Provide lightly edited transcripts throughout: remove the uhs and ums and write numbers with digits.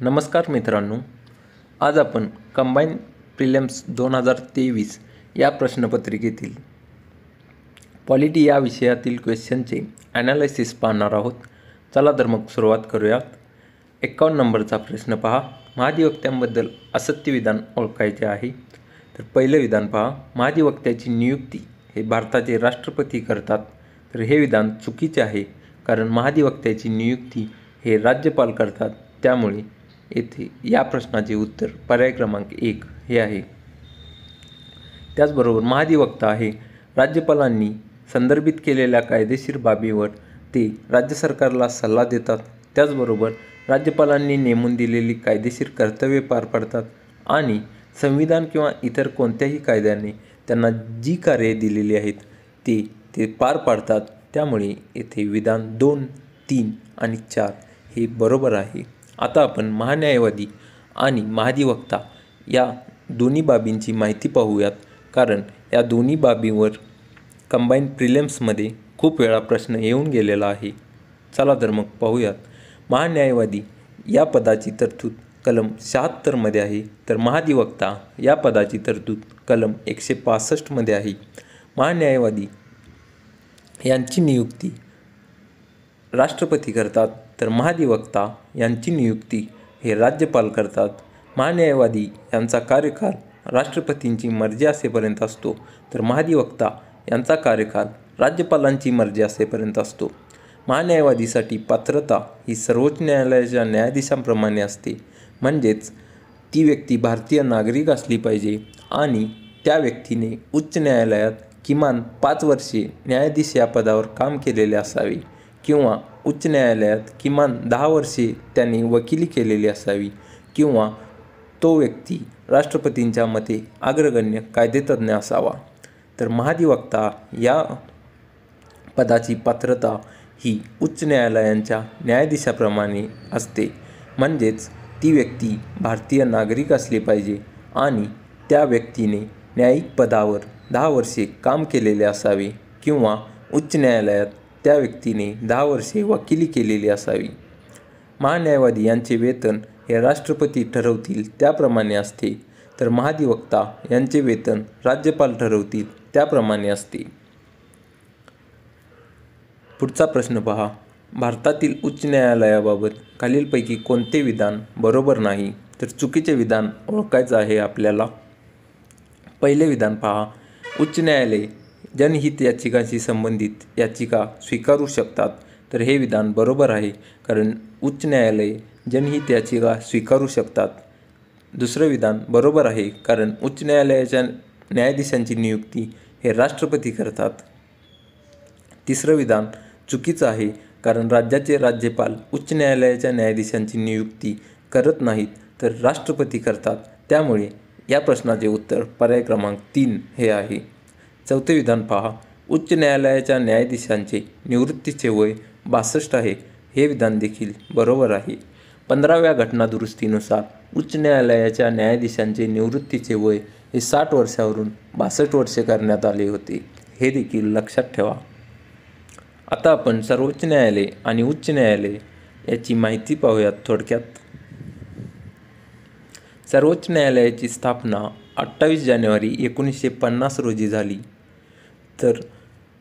नमस्कार मित्रांनो, आज आपण कंबाईन प्रिलिम्स 2023 या प्रश्नपत्रिकेतील पॉलिटी या विषयातील क्वेश्चनचे ॲनालिसिस पाहणार आहोत. चला तर मग सुरुवात करूयात. 51 नंबरचा प्रश्न पहा. महाधिवक्त्यांबद्दल असत्य विधान ओळखायचे आहे. तर पहिलं विधान पहा. महाधिवक्त्याची नियुक्ती हे भारताचे राष्ट्रपती करतात. तर हे विधान चुकीचे आहे, कारण महाधिवक्त्याची नियुक्ती हे राज्यपाल करतात. त्यामुळे येथे या प्रश्नाचे उत्तर पर्याय क्रमांक 1 हे आहे. त्याचबरोबर महाधिवक्ता हे राज्यपालांनी संदर्भित केलेल्या कायदेशीर बाबीवर ते राज्य सरकारला सल्ला देतात. त्याचबरोबर राज्यपालांनी नेमून दिलेली कायदेशीर कर्तव्ये पार पाडतात आणि संविधान किंवा इतर कोणत्याही कायद्याने त्यांना जी कार्ये दिलेली आहेत ते पार पाडतात. त्यामुळे येथे विधान 2, 3 आणि 4 हे बरोबर आहे. आता आपण महान्यायवादी आणि महाधिवक्ता या दोन्ही बाबींची माहिती पाहूयात, कारण या दोन्ही बाबींवर कंबाईन प्रिलिम्समध्ये खूप वेळा प्रश्न येऊन गेलेला आहे. चला तर मग पाहूयात. महान्यायवादी या पदाची तरतूद कलम 76 मध्ये आहे, तर महाधिवक्ता या पदाची तरतूद कलम 165 मध्ये आहे. महान्यायवादी यांची नियुक्ती राष्ट्रपती करतात, तर महाधिवक्ता यांची नियुक्ती हे राज्यपाल करतात. महान्यायवादी यांचा कार्यकाल राष्ट्रपतींची मर्जी असेपर्यंत असतो, तर महाधिवक्ता यांचा कार्यकाल राज्यपालांची मर्जी असेपर्यंत असतो. महान्यायवादीसाठी पात्रता ही सर्वोच्च न्यायालयाच्या न्यायाधीशांप्रमाणे असते, म्हणजेच ती व्यक्ती भारतीय नागरिक असली पाहिजे आणि त्या व्यक्तीने उच्च न्यायालयात किमान 5 वर्षे न्यायाधीश या पदावर काम केलेले असावे किंवा उच्च न्यायालयात किमान 10 वर्षे त्यांनी वकिली केलेली असावी किंवा तो व्यक्ती राष्ट्रपतींच्या मते अग्रगण्य कायदेतज्ञ असावा. तर महाधिवक्ता या पदाची पात्रता ही उच्च न्यायालयांच्या न्यायाधीशाप्रमाणे असते, म्हणजेच ती व्यक्ती भारतीय नागरिक असली पाहिजे आणि त्या व्यक्तीने न्यायिक पदावर 10 वर्षे काम केलेले असावे किंवा उच्च न्यायालयात त्या व्यक्तीने 10 वर्षे वकिली केलेली असावी. महान्यायवादी यांचे वेतन हे राष्ट्रपती ठरवतील त्याप्रमाणे असते, तर महाधिवक्ता यांचे वेतन राज्यपाल ठरवतील त्याप्रमाणे असते. पुढचा प्रश्न पहा. भारतातील उच्च न्यायालयाबाबत खालीलपैकी कोणते विधान बरोबर नाही? तर चुकीचे विधान ओळखायचं आहे आपल्याला. पहिले विधान पहा. उच्च न्यायालय जनहित याचिकांशी संबंधित याचिका स्वीकारू शकतात. तर हे विधान बरोबर आहे, कारण उच्च न्यायालय जनहित याचिका स्वीकारू शकतात. दुसरं विधान बरोबर आहे, कारण उच्च न्यायालयाच्या न्यायाधीशांची नियुक्ती हे राष्ट्रपती करतात. तिसरं विधान चुकीचं आहे, कारण राज्याचे राज्यपाल उच्च न्यायालयाच्या न्यायाधीशांची नियुक्ती करत नाहीत, तर राष्ट्रपती करतात. त्यामुळे या प्रश्नाचे उत्तर पर्याय क्रमांक 3 हे आहे. चौथे विधान पहा. उच्च न्यायालयाच्या न्यायाधीशांचे निवृत्तीचे वय 62 आहे. हे विधान देखील बरोबर आहे. 15व्या घटनादुरुस्तीनुसार उच्च न्यायालयाच्या न्यायाधीशांचे निवृत्तीचे वय हे 60 वर्षावरून 62 वर्षे करण्यात आले होते. हे देखील लक्षात ठेवा. आता आपण सर्वोच्च न्यायालय आणि उच्च न्यायालय याची माहिती पाहूयात थोडक्यात. सर्वोच्च न्यायालयाची स्थापना 28 जानेवारी 1950 रोजी झाली. तर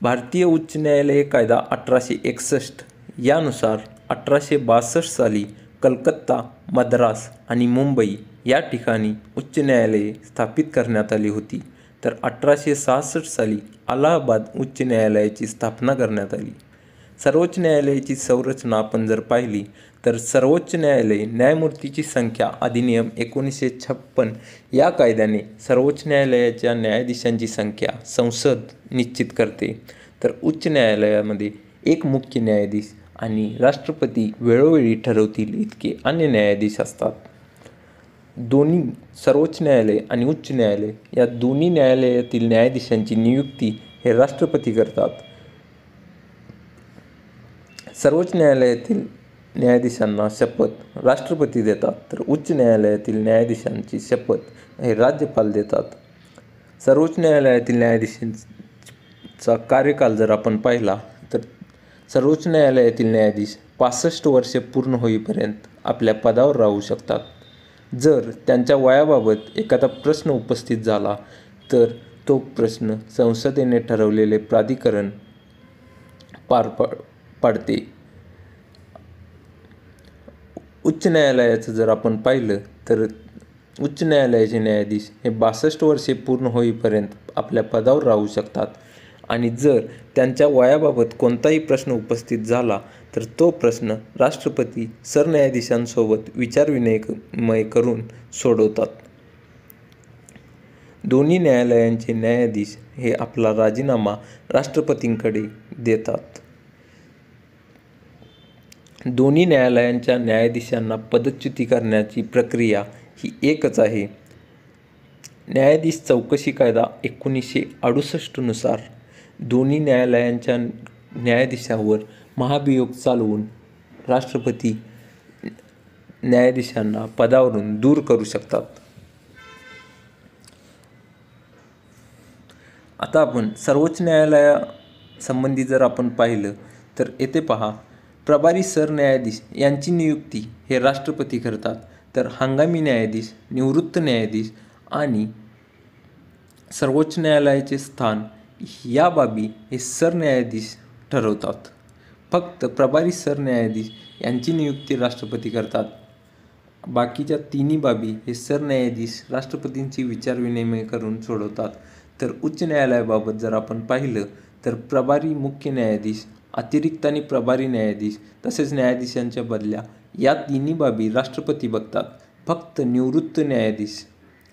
भारतीय उच्च न्यायालय कायदा 1861 यानुसार 1862 साली कलकत्ता, मद्रास आणि मुंबई या ठिकाणी उच्च न्यायालये स्थापित करण्यात आली होती. तर 1866 साली अलाहाबाद उच्च न्यायालयाची स्थापना करण्यात आली. सर्वोच्च न्यायालयाची संरचना आपण जर पाहिली, तर सर्वोच्च न्यायालय न्यायमूर्तीची संख्या अधिनियम 1956 या कायद्याने सर्वोच्च न्यायालयाच्या न्यायाधीशांची संख्या संसद निश्चित करते. तर उच्च न्यायालयामध्ये एक मुख्य न्यायाधीश आणि राष्ट्रपती वेळोवेळी ठरवतील इतके अन्य न्यायाधीश असतात. दोन्ही सर्वोच्च न्यायालय आणि उच्च न्यायालय या दोन्ही न्यायालयातील न्यायाधीशांची नियुक्ती हे राष्ट्रपती करतात. सर्वोच्च न्यायालयातील न्यायाधीशांना शपथ राष्ट्रपती देतात, तर उच्च न्यायालयातील न्यायाधीशांची शपथ हे राज्यपाल देतात. सर्वोच्च न्यायालयातील न्यायाधीशांचा कार्यकाल जर आपण पाहिला, तर सर्वोच्च न्यायालयातील न्यायाधीश 65 वर्षे पूर्ण होईपर्यंत आपल्या पदावर राहू शकतात. जर त्यांच्या वयाबाबत एखादा प्रश्न उपस्थित झाला तर तो प्रश्न संसदेने ठरवलेले प्राधिकरण पार पाडते. उच्च न्यायालयाचं जर आपण पाहिलं तर उच्च न्यायालयाचे न्यायाधीश हे 62 वर्षे पूर्ण होईपर्यंत आपल्या पदावर राहू शकतात आणि जर त्यांच्या वयाबाबत कोणताही प्रश्न उपस्थित झाला तर तो प्रश्न राष्ट्रपती सरन्यायाधीशांसोबत विचारविनिमय करून सोडवतात. दोन्ही न्यायालयांचे न्यायाधीश हे आपला राजीनामा राष्ट्रपतींकडे देतात. दोन्ही न्यायालयांच्या न्यायाधीशांना पदच्युती करण्याची प्रक्रिया ही एकच आहे. न्यायाधीश चौकशी कायदा 1968 नुसार दोन्ही न्यायालयांच्या न्यायाधीशांवर महाभियोग चालवून राष्ट्रपती न्यायाधीशांना पदावरून दूर करू शकतात. आता आपण सर्वोच्च न्यायालयासंबंधी जर आपण पाहिलं तर येथे पहा, प्रभारी सरन्यायाधीश यांची नियुक्ती हे राष्ट्रपती करतात, तर हंगामी न्यायाधीश, निवृत्त न्यायाधीश आणि सर्वोच्च न्यायालयाचे स्थान या बाबी हे सरन्यायाधीश ठरवतात. फक्त प्रभारी सरन्यायाधीश यांची नियुक्ती राष्ट्रपती करतात. बाकीच्या तिन्ही बाबी हे सरन्यायाधीश राष्ट्रपतींची विचारविनिमय करून सोडवतात. तर उच्च न्यायालयाबाबत जर आपण पाहिलं तर प्रभारी मुख्य न्यायाधीश, अतिरिक्त आणि प्रभारी न्यायाधीश तसेच न्यायाधीशांच्या बदल्या या तिन्ही बाबी राष्ट्रपती बघतात. फक्त निवृत्त न्यायाधीश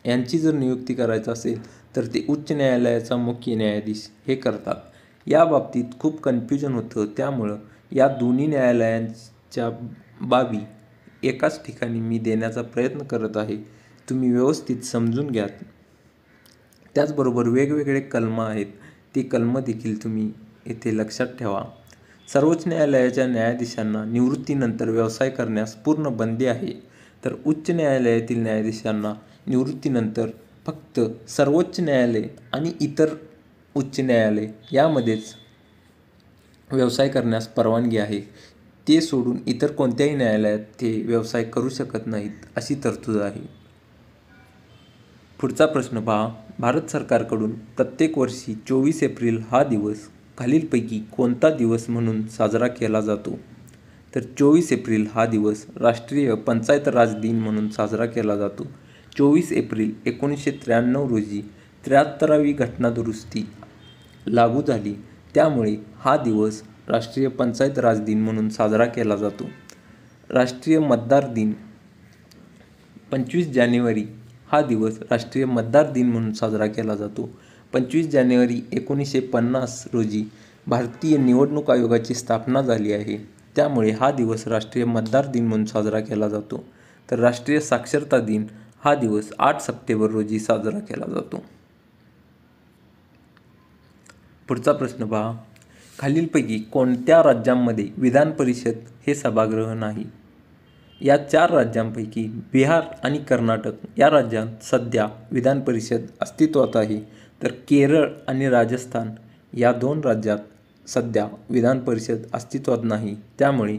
यांची जर नियुक्ती करायची असेल तर ते उच्च न्यायालयाचा मुख्य न्यायाधीश हे करतात. या बाबतीत खूप कन्फ्युजन होतं, त्यामुळं या दोन्ही न्यायालयांच्या बाबी एकाच ठिकाणी मी देण्याचा प्रयत्न करत आहे. तुम्ही व्यवस्थित समजून घ्या. त्याचबरोबर वेगवेगळे कलम आहेत, ते कलम देखील तुम्ही येथे लक्षात ठेवा. सर्वोच्च न्यायालयाच्या न्यायाधीशांना निवृत्तीनंतर व्यवसाय करण्यास पूर्ण बंदी आहे, तर उच्च न्यायालयातील न्यायाधीशांना निवृत्तीनंतर फक्त सर्वोच्च न्यायालय आणि इतर उच्च न्यायालय यामध्येच व्यवसाय करण्यास परवानगी आहे. ते सोडून इतर कोणत्याही न्यायालयात ते व्यवसाय करू शकत नाहीत, अशी तरतूद आहे. पुढचा प्रश्न पहा, भारत सरकारकडून प्रत्येक वर्षी 24 एप्रिल हा दिवस खालीलपैकी कोणता दिवस म्हणून साजरा केला जातो? तर 24 एप्रिल हा दिवस राष्ट्रीय पंचायत राज दिन म्हणून साजरा केला जातो. 24 एप्रिल 1993 रोजी 73वी घटनादुरुस्ती लागू झाली, त्यामुळे हा दिवस राष्ट्रीय पंचायत राज दिन म्हणून साजरा केला जातो. राष्ट्रीय मतदार दिन 25 जानेवारी हा दिवस राष्ट्रीय मतदार दिन म्हणून साजरा केला जातो. 25 जानेवारी 1950 रोजी भारतीय निवडणूक आयोगाची स्थापना झाली आहे, त्यामुळे हा दिवस राष्ट्रीय मतदार दिन म्हणून साजरा केला जातो. तर राष्ट्रीय साक्षरता दिन हा दिवस 8 सप्टेंबर रोजी साजरा केला जातो. पुढचा प्रश्न पहा, खालीलपैकी कोणत्या राज्यांमध्ये विधान परिषद हे सभागृह नाही? या 4 राज्यांपैकी बिहार आणि कर्नाटक या राज्यात सध्या विधान परिषद अस्तित्वात आहे, तर केरळ आणि राजस्थान या 2 राज्यात सध्या विधान परिषद अस्तित्वात नाही. त्यामुळे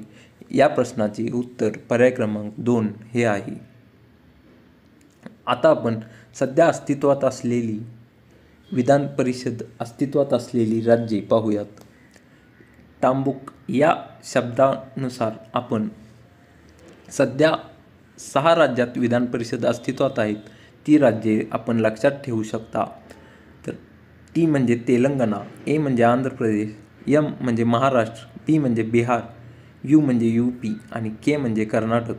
या प्रश्नाचे उत्तर पर्याय क्रमांक 2 हे आहे. आता आपण सध्या अस्तित्वात असलेली विधान परिषद अस्तित्वात असलेली राज्ये पाहूयात. टांबूक या शब्दानुसार आपण सध्या 6 राज्यात विधान परिषद अस्तित्वात आहेत. ती राज्ये आपण लक्षात ठेवू शकता. तर ती म्हणजे तेलंगणा, ए म्हणजे आंध्र प्रदेश, एम म्हणजे महाराष्ट्र, बी म्हणजे बिहार, यू म्हणजे यूपी आणि के म्हणजे कर्नाटक.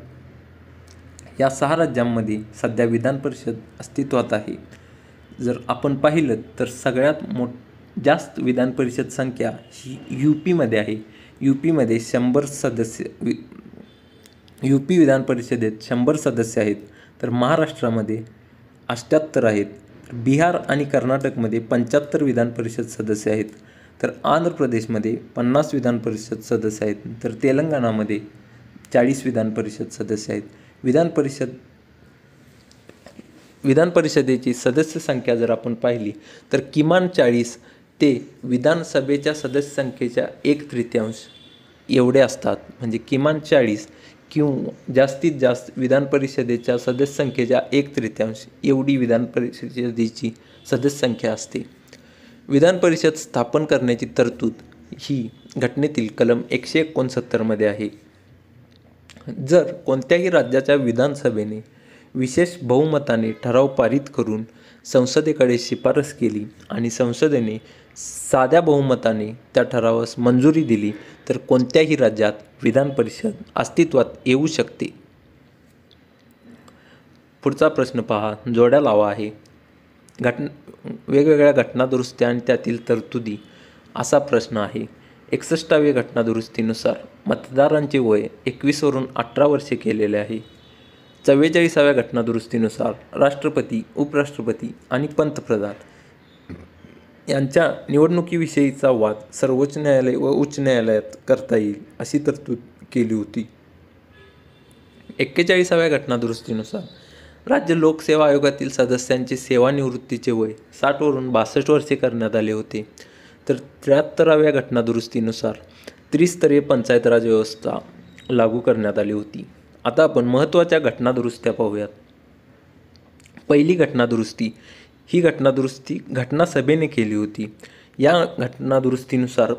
या 6 राज्यांमध्ये सध्या विधान परिषद अस्तित्वात आहे. जर आपण पाहिलं तर सगळ्यात जास्त विधान परिषद संख्या ही यूपीमध्ये आहे. यूपीमध्ये 100 सदस्य यूपी विधान परिषदेत 100 सदस्य आहेत, तर महाराष्ट्रामध्ये 78 आहेत. बिहार आणि कर्नाटकमध्ये 75 विधान परिषद सदस्य आहेत, तर आंध्र प्रदेशमध्ये 50 विधान परिषद सदस्य आहेत, तर तेलंगणामध्ये 40 विधान परिषद सदस्य आहेत. विधान परिषदेची सदस्य संख्या जर आपण पाहिली तर किमान 40 ते विधानसभेच्या सदस्य संख्येच्या 1/3 एवढे असतात, म्हणजे किमान 40 किंवा जास्तीत जास्त विधान परिषदेच्या सदस्य संख्येच्या 1/3 एवढी विधान परिषदेची सदस्य संख्या असते. विधान परिषद स्थापन करण्याची तरतूद ही घटनेतील कलम 169 मध्ये आहे. जर कोणत्याही राज्याच्या विधानसभेने विशेष बहुमताने ठराव पारित करून संसदेकडे शिफारस केली आणि संसदेने साध्या बहुमताने त्या ठरावास मंजुरी दिली तर कोणत्याही राज्यात विधान परिषद अस्तित्वात येऊ शकते. पुढचा प्रश्न पहा, जोड्या लावा आहे. वेगवेगळ्या घटनादुरुस्त्या आणि त्यातील तरतुदी असा प्रश्न आहे. 61व्या घटनादुरुस्तीनुसार मतदारांचे वय 21 वरून 18 वर्षे केलेले आहे. 44व्या घटनादुरुस्तीनुसार राष्ट्रपती, उपराष्ट्रपती आणि पंतप्रधान यांच्या निवडणुकीविषयीचा वाद सर्वोच्च न्यायालय व उच्च न्यायालयात करता येईल अशी तरतूद केली होती. 41व्या घटनादुरुस्तीनुसार राज्य लोकसेवा आयोगातील सदस्यांचे सेवानिवृत्तीचे वय 60 वरून 62 वर्षे करण्यात आले होते. तर 73व्या घटनादुरुस्तीनुसार त्रिस्तरीय पंचायत राज व्यवस्था लागू करण्यात आली होती. आता आपण महत्त्वाच्या घटनादुरुस्त्या पाहूयात. पहिली घटनादुरुस्ती ही घटनादुरुस्ती घटनासभेने केली होती. या घटनादुरुस्तीनुसार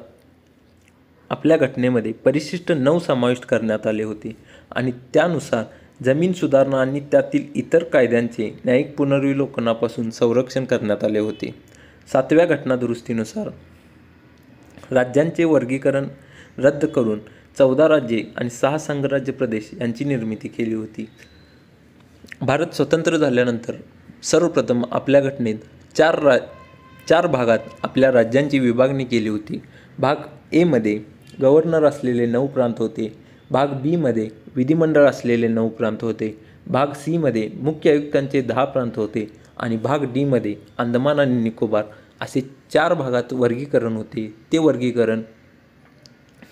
आपल्या घटनेमध्ये परिशिष्ट 9 समाविष्ट करण्यात आले होते आणि त्यानुसार जमीन सुधारणा आणि त्यातील इतर कायद्यांचे न्यायिक पुनर्विलोकनापासून संरक्षण करण्यात आले होते. 7व्या घटनादुरुस्तीनुसार राज्यांचे वर्गीकरण रद्द करून 14 राज्ये आणि 6 संघराज्य प्रदेश यांची निर्मिती केली होती. भारत स्वतंत्र झाल्यानंतर सर्वप्रथम आपल्या घटनेत 4 भागात आपल्या राज्यांची विभागणी केली होती. भाग ए मध्ये गव्हर्नर असलेले 9 प्रांत होते. भाग बी मध्ये विधिमंडळ असलेले 9 प्रांत होते. भाग सी मध्ये मुख्य आयुक्तांचे 10 प्रांत होते आणि भाग डी मध्ये अंदमान आणि निकोबार असे 4 भागात वर्गीकरण होते. ते वर्गीकरण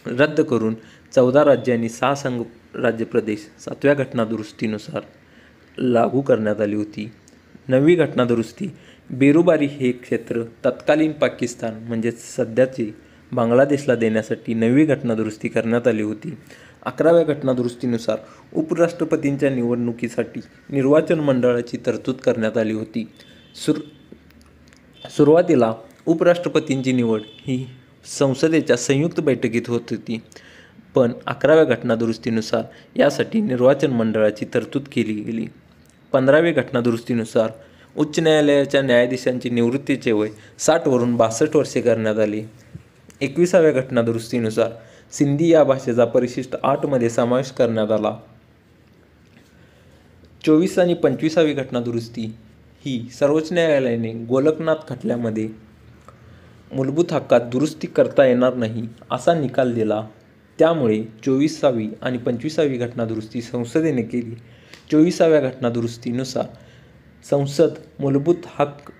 रद्द करून 14 राज्ये आणि 6 संघ राज्य प्रदेश 7व्या घटनादुरुस्तीनुसार लागू करण्यात आली होती. 9वी घटनादुरुस्ती बेरुबारी हे क्षेत्र तत्कालीन पाकिस्तान म्हणजे सध्याचे बांगलादेशला देण्यासाठी 9वी घटनादुरुस्ती करण्यात आली होती. 11व्या घटनादुरुस्तीनुसार उपराष्ट्रपतींच्या निवडणुकीसाठी निर्वाचन मंडळाची तरतूद करण्यात आली होती. सुरुवातीला उपराष्ट्रपतींची निवड ही संसदेच्या संयुक्त बैठकीत होत होती, पण 11व्या घटनादुरुस्तीनुसार यासाठी निर्वाचन मंडळाची तरतूद केली गेली. 15व्या घटनादुरुस्तीनुसार उच्च न्यायालयाच्या न्यायाधीशांची निवृत्तीचे वय 60 वरून 62 वर्षे करण्यात आले. 21व्या घटनादुरुस्तीनुसार सिंधी या भाषेचा परिशिष्ट 8 मध्ये समावेश करण्यात आला. 24 आणि 25वी घटनादुरुस्ती ही सर्वोच्च न्यायालयाने गोलकनाथ खटल्यामध्ये मूलभूत हक्कात दुरुस्ती करता येणार नाही असा निकाल दिला. त्यामुळे 24वी आणि 25वी घटनादुरुस्ती संसदेने केली. 24व्या घटनादुरुस्तीनुसार संसद मूलभूत हक्क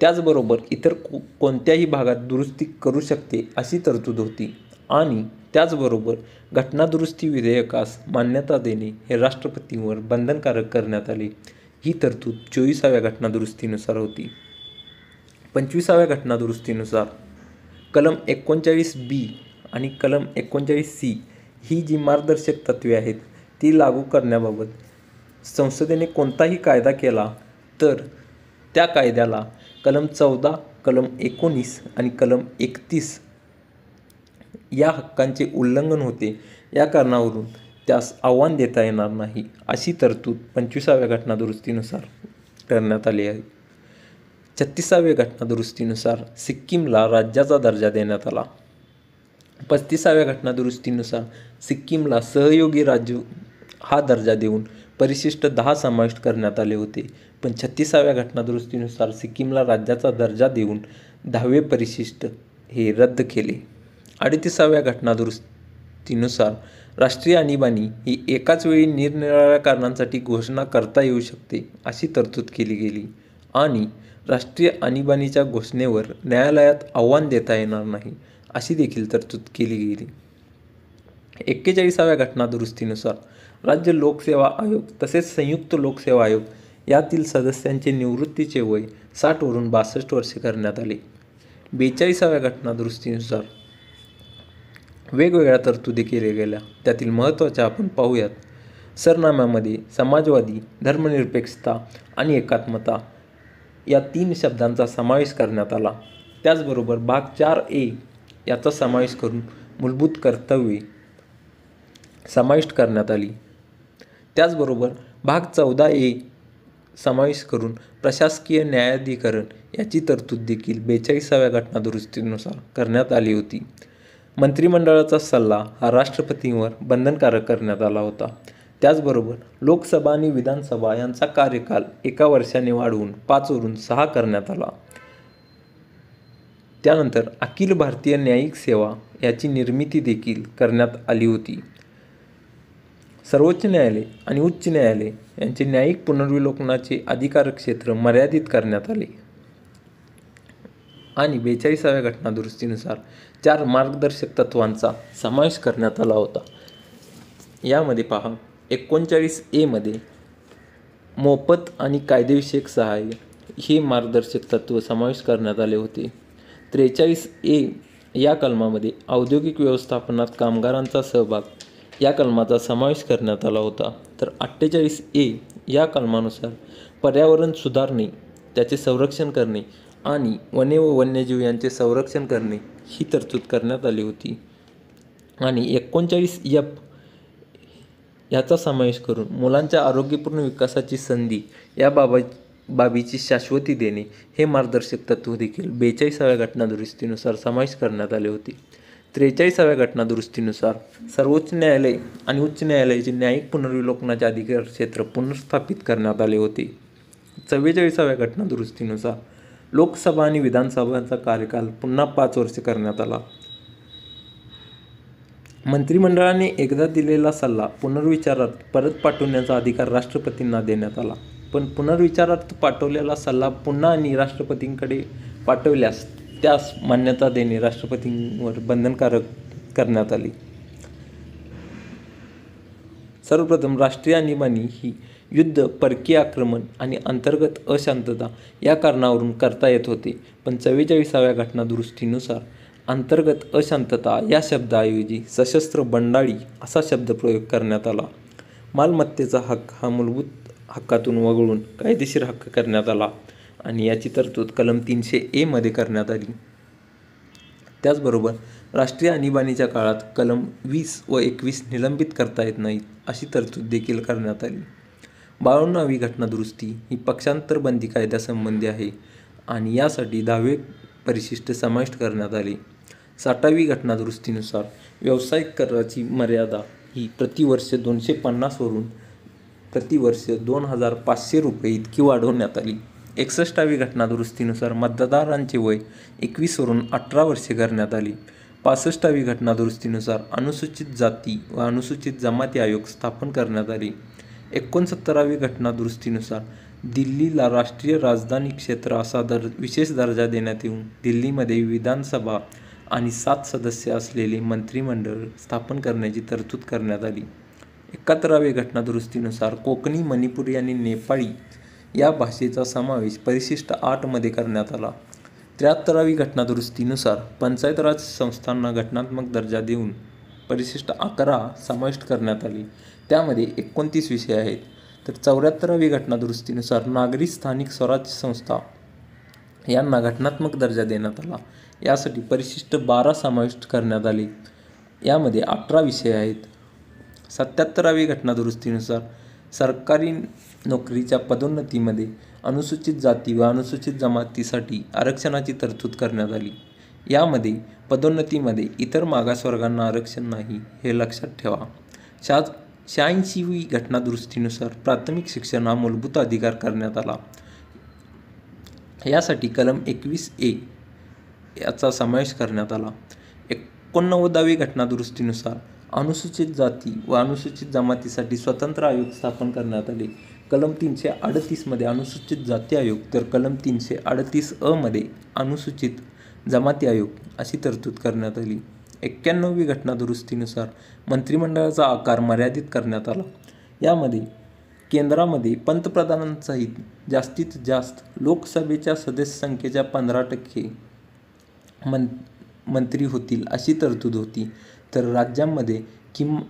त्याचबरोबर इतर कोणत्याही भागात दुरुस्ती करू शकते अशी तरतूद होती आणि त्याचबरोबर घटनादुरुस्ती विधेयकास मान्यता देणे हे राष्ट्रपतींवर बंधनकारक करण्यात आले. ही तरतूद 24व्या घटनादुरुस्तीनुसार होती. 25व्या घटनादुरुस्तीनुसार कलम 39B आणि कलम 39C ही जी मार्गदर्शक तत्त्वे आहेत ती लागू करण्याबाबत संसदेने कोणताही कायदा केला तर त्या कायद्याला कलम 14, कलम 19 आणि कलम 31 या हक्कांचे उल्लंघन होते. या कारणावरून त्यास आव्हान देता येणार नाही अशी तरतूद 25व्या घटनादुरुस्तीनुसार करण्यात आली आहे. 36व्या घटनादुरुस्तीनुसार सिक्कीमला राज्याचा दर्जा देण्यात आला. 35व्या घटनादुरुस्तीनुसार सिक्कीमला सहयोगी राज्य हा दर्जा देऊन परिशिष्ट 10 समाविष्ट करण्यात आले होते, पण 36व्या घटनादुरुस्तीनुसार सिक्कीमला राज्याचा दर्जा देऊन 10वे परिशिष्ट हे रद्द केले. 38व्या घटनादुरुस्तीनुसार राष्ट्रीय आणीबाणी ही एकाच वेळी निरनिराळ्या कारणांसाठी घोषणा करता येऊ शकते अशी तरतूद केली गेली आणि राष्ट्रीय आणीबाणीच्या घोषणेवर न्यायालयात आव्हान देता येणार नाही अशी देखील तरतूद केली गेली. 41व्या घटनादुरुस्तीनुसार राज्य लोकसेवा आयोग तसेच संयुक्त लोकसेवा आयोग यातील सदस्यांचे निवृत्तीचे वय 60 वरून 62 वर्षे करण्यात आले. 42व्या घटनादुरुस्तीनुसार वेगवेगळ्या तरतुदी केल्या गेल्या. त्यातील महत्त्वाच्या आपण पाहूयात. सरनाम्यामध्ये समाजवादी, धर्मनिरपेक्षता आणि एकात्मता या 3 शब्दांचा समावेश करण्यात आला. त्याचबरोबर भाग 4A याचा समावेश करून मूलभूत कर्तव्ये समाविष्ट करण्यात आली. त्याचबरोबर भाग 14A समावेश करून प्रशासकीय न्यायाधिकरण याची तरतूद देखील 42व्या घटनादुरुस्तीनुसार करण्यात आली होती. मंत्रिमंडळाचा सल्ला हा राष्ट्रपतींवर बंधनकारक करण्यात आला होता. त्याचबरोबर लोकसभा आणि विधानसभा यांचा कार्यकाल 1 वर्षाने वाढवून 5 वरून 6 करण्यात आला. त्यानंतर अखिल भारतीय न्यायिक सेवा याची निर्मिती देखील करण्यात आली होती. सर्वोच्च न्यायालय आणि उच्च न्यायालय यांचे न्यायिक पुनर्विलोकनाचे अधिकार क्षेत्र मर्यादित करण्यात आले. आणि 42व्या घटनादुरुस्तीनुसार 4 मार्गदर्शक तत्त्वांचा समावेश करण्यात आला होता. यामध्ये पहा, 39A मध्ये मोफत आणि कायदेविषयक सहाय्य हे मार्गदर्शक तत्त्व समावेश करण्यात आले होते. 43A या कलमामध्ये औद्योगिक व्यवस्थापनात कामगारांचा सहभाग या कलमाचा समावेश करण्यात आला होता. तर 48A या कलमानुसार पर्यावरण सुधारणे, त्याचे संरक्षण करणे आणि वने व वन्यजीव यांचे संरक्षण करणे ही तरतूद करण्यात आली होती. आणि 39F याचा समावेश करून मुलांच्या आरोग्यपूर्ण विकासाची संधी या बाबीची शाश्वती देणे हे मार्गदर्शक तत्त्व देखील 42व्या घटनादुरुस्तीनुसार समावेश करण्यात आले होते. 43व्या घटनादुरुस्तीनुसार सर्वोच्च न्यायालय आणि उच्च न्यायालयाचे न्यायिक पुनर्विलोकनाचे अधिकार क्षेत्र पुनर्स्थापित करण्यात आले होते. 44व्या घटनादुरुस्तीनुसार लोकसभा आणि विधानसभांचा कार्यकाल पुन्हा 5 वर्षे करण्यात आला. मंत्रिमंडळाने एकदा दिलेला सल्ला पुनर्विचारार्थ परत पाठवण्याचा अधिकार राष्ट्रपतींना देण्यात आला. पण पुनर्विचारार्थ पाठवलेला सल्ला पुन्हा आणि राष्ट्रपतींकडे पाठवल्यास त्यास मान्यता देणे राष्ट्रपतींवर बंधनकारक करण्यात आले. सर्वप्रथम राष्ट्रीय आणीबाणी ही युद्ध, परकीय आक्रमण आणि अंतर्गत अशांतता या कारणावरून करता येत होते. पण 44व्या घटनादुरुस्तीनुसार अंतर्गत अशांतता या शब्दाऐवजी सशस्त्र बंडाळी असा शब्दप्रयोग करण्यात आला. मालमत्तेचा हक्क हा मूलभूत हक्कातून वगळून कायदेशीर हक्क करण्यात आला आणि याची तरतूद कलम 300A मध्ये करण्यात आली. त्याचबरोबर राष्ट्रीय आणीबाणीच्या काळात कलम 20 व 21 निलंबित करता येत नाहीत अशी तरतूद देखील करण्यात आली. 52वी घटनादुरुस्ती ही पक्षांतर बंदी कायद्यासंबंधी आहे आणि यासाठी 10वे परिशिष्ट समाविष्ट करण्यात आले. 60वी घटनादुरुस्तीनुसार व्यावसायिक कराची मर्यादा ही प्रतिवर्ष 250 वरून प्रतिवर्ष 2500 रुपये इतकी वाढवण्यात आली. 61वी घटनादुरुस्तीनुसार मतदारांचे वय 21 वरून 18 वर्षे करण्यात आली. 65वी घटनादुरुस्तीनुसार अनुसूचित जाती व अनुसूचित जमाती आयोग स्थापन करण्यात आले. 69वी घटनादुरुस्तीनुसार दिल्लीला राष्ट्रीय राजधानी क्षेत्र असा विशेष दर्जा देण्यात येऊन दिल्लीमध्ये विधानसभा आणि 7 सदस्य असलेले मंत्रिमंडळ स्थापन करण्याची तरतूद करण्यात आली. 71वी घटनादुरुस्तीनुसार कोकणी, मणिपुरी आणि नेपाळी या भाषेचा समावेश परिशिष्ट 8 मध्ये करण्यात आला. 73वी घटनादुरुस्तीनुसार पंचायत राज संस्थांना घटनात्मक दर्जा देऊन परिशिष्ट 11 समाविष्ट करण्यात आले. त्यामध्ये 29 विषय आहेत. तर 74वी घटनादुरुस्तीनुसार नागरी स्थानिक स्वराज्य संस्था यांना घटनात्मक दर्जा देण्यात आला. यासाठी परिशिष्ट 12 समाविष्ट करण्यात आले. यामध्ये 18 विषय आहेत. 77वी घटनादुरुस्तीनुसार सरकारी नोकरीच्या पदोन्नतीमध्ये अनुसूचित जाती व अनुसूचित जमातीसाठी आरक्षणाची तरतूद करण्यात आली. यामध्ये पदोन्नतीमध्ये इतर मागासवर्गांना आरक्षण नाही हे लक्षात ठेवा. 86वी घटनादुरुस्तीनुसार प्राथमिक शिक्षण हा मूलभूत अधिकार करण्यात आला. यासाठी कलम 21A याचा समावेश करण्यात आला. 89वी घटनादुरुस्तीनुसार अनुसूचित जाती व अनुसूचित जमातीसाठी स्वतंत्र आयोग स्थापन करण्यात आले. कलम 338 मध्ये अनुसूचित जाती आयोग तर कलम 338A मध्ये अनुसूचित जमाती आयोग अशी तरतूद करण्यात आली. 91वी घटनादुरुस्तीनुसार मंत्रिमंडळाचा आकार मर्यादित करण्यात आला. यामध्ये केंद्रामध्ये पंतप्रधानांसहित जास्तीत जास्त लोकसभेच्या सदस्य संख्येच्या 15% मंत्री होतील अशी तरतूद होती. तर राज्यांमध्ये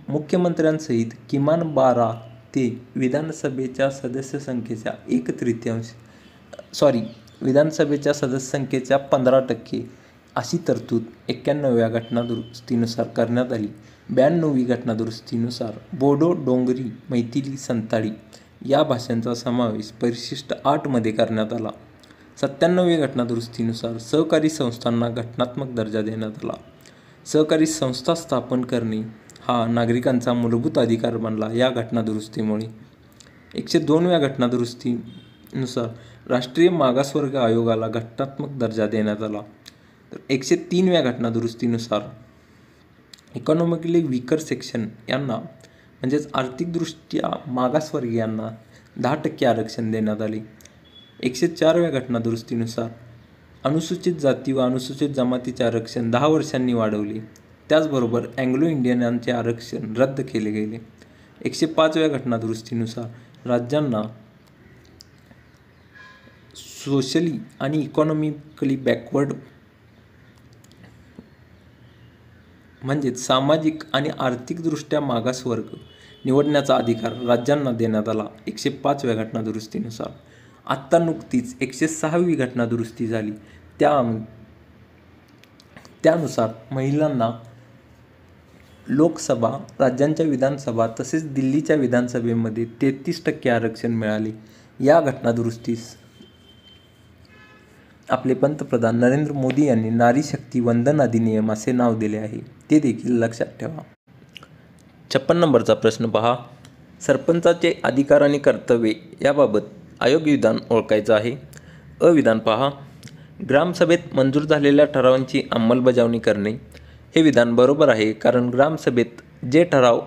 मुख्यमंत्र्यांसहित किमान 12 ते विधानसभेच्या सदस्य संख्येच्या 1/3 विधानसभेच्या सदस्य संख्येच्या 15% अशी तरतूद 91व्या घटनादुरुस्तीनुसार करण्यात आली. 92वी घटनादुरुस्तीनुसार बोडो, डोंगरी, मैथिली, संताळी या भाषांचा समावेश परिशिष्ट 8 मध्ये करण्यात आला. 97वी घटनादुरुस्तीनुसार सहकारी संस्थांना घटनात्मक दर्जा देण्यात आला. सहकारी संस्था स्थापन करणे हा नागरिकांचा मूलभूत अधिकार बनला या घटनादुरुस्तीमुळे. 102व्या घटनादुरुस्तीनुसार राष्ट्रीय मागासवर्ग आयोगाला घटनात्मक दर्जा देण्यात आला. तर 103व्या घटनादुरुस्तीनुसार इकॉनॉमिकली वीकर सेक्शन यांना म्हणजेच आर्थिकदृष्ट्या मागासवर्गीयांना 10% आरक्षण देण्यात आले. 104व्या घटनादुरुस्तीनुसार अनुसूचित जाती व अनुसूचित जमातीचे आरक्षण 10 वर्षांनी वाढवले. त्याचबरोबर अँग्लो इंडियनांचे आरक्षण रद्द केले गेले. 105व्या घटनादुरुस्तीनुसार राज्यांना सोशली आणि इकॉनॉमिकली बॅकवर्ड म्हणजेच सामाजिक आणि आर्थिकदृष्ट्या मागासवर्ग निवडण्याचा अधिकार राज्यांना देण्यात आला 105व्या घटनादुरुस्तीनुसार. आत्ता नुकतीच 106वी घटनादुरुस्ती झाली. त्यानुसार महिलांना लोकसभा, राज्यांच्या विधानसभा तसेच दिल्लीच्या विधानसभेमध्ये 33% आरक्षण मिळाले. या घटनादुरुस्तीस आपले पंतप्रधान नरेंद्र मोदी यांनी नारी शक्ती वंदन अधिनियम असे नाव दिले आहे. ते देखील लक्षात ठेवा. 56 नंबरचा प्रश्न पहा. सरपंचाचे अधिकार आणि कर्तव्ये याबाबत अयोग्य विधान ओळखायचं आहे. अ विधान पहा. ग्रामसभेत मंजूर झालेल्या ठरावांची अंमलबजावणी करणे हे विधान बरोबर आहे, कारण ग्रामसभेत जे ठराव